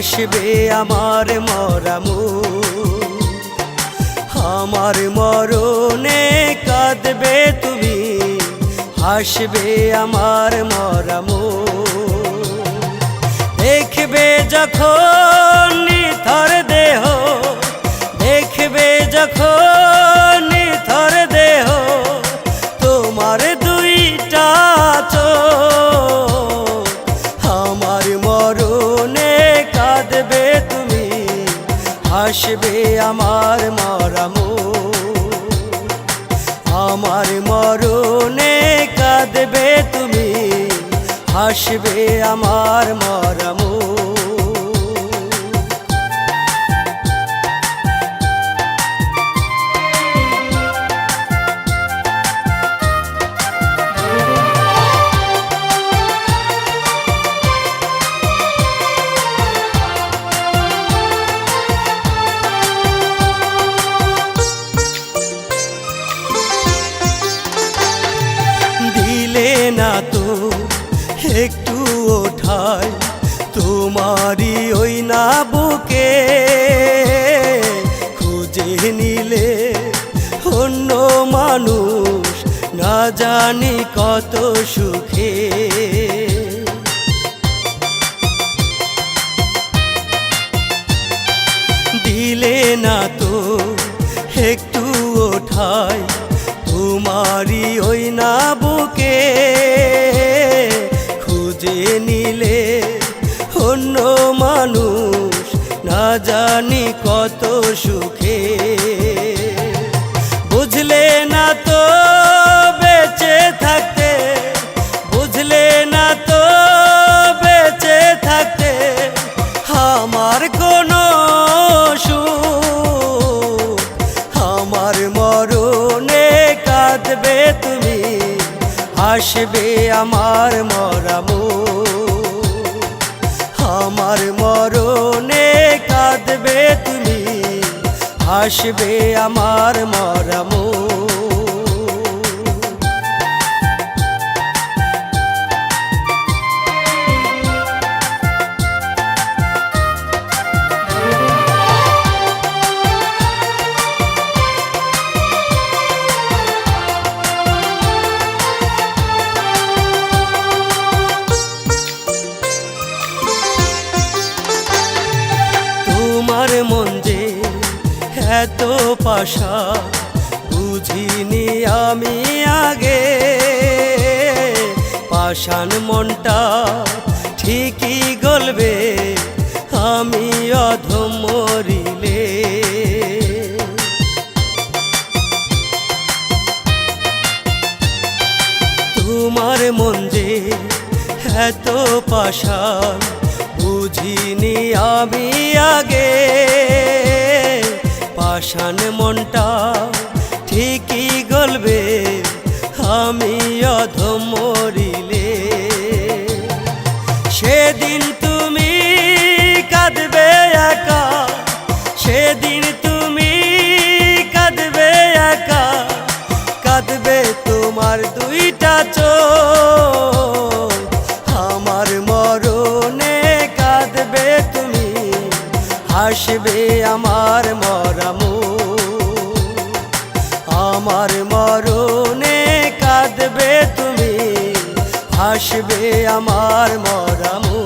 হাসবে আমার মরামু। আমার মরণে কাঁদবে তুমি, হাসবে আমার মরামু। দেখবে যখন নিথর দেহ, দেখবে যখন নিথর দেহ, তোমার দুইটা চোখ। আমার মরণে কাঁদবে তুমি, হাসবে আমার মরামু। আমার মরণে কাঁদবে তুমি, হাসবে আমার মরামু। দিলে না তো একটু ওঠাই তোমারি ওই না বুকে, খুঁজে নিলে অন্য মানুষ না জানি কত সুখে। দিলে না তো একটু ওঠাই তোমারি ওই না বুকে, খুঁজে নিলে অন্য মানুষ না জানি কত সুখে। বুঝলে না তো বেঁচে থাকতে, বুঝলে না তো বেঁচে থাকতে আমার কোনো সুখ। আমার মরণে কাঁদবে তুমি, হাসবে আমার মরামু। আমার মরণে কাঁদবে তুমি, হাসবে আমার মরামু। তোমার মন যে এত পাশা বুঝিনি আমি আগে, পাষাণ মনটা ঠিকই গলবে আমি অধম মরিলে। তোমার মন যে এত পাষাণ বুঝিনি আমি আগে, পাষাণ মনটা ঠিকই গলবে আমি অধম মরিলে। সেদিন তুমি কাঁদবে একা, সেদিন তুমি কাঁদবে একা, কাঁদবে তোমার দুইটা চোখ। আমার মরণে কাঁদবে তুমি, হাসবে আমার মরামু। আমার মরণে কাঁদবে তুমি, হাসবে আমার মরামু।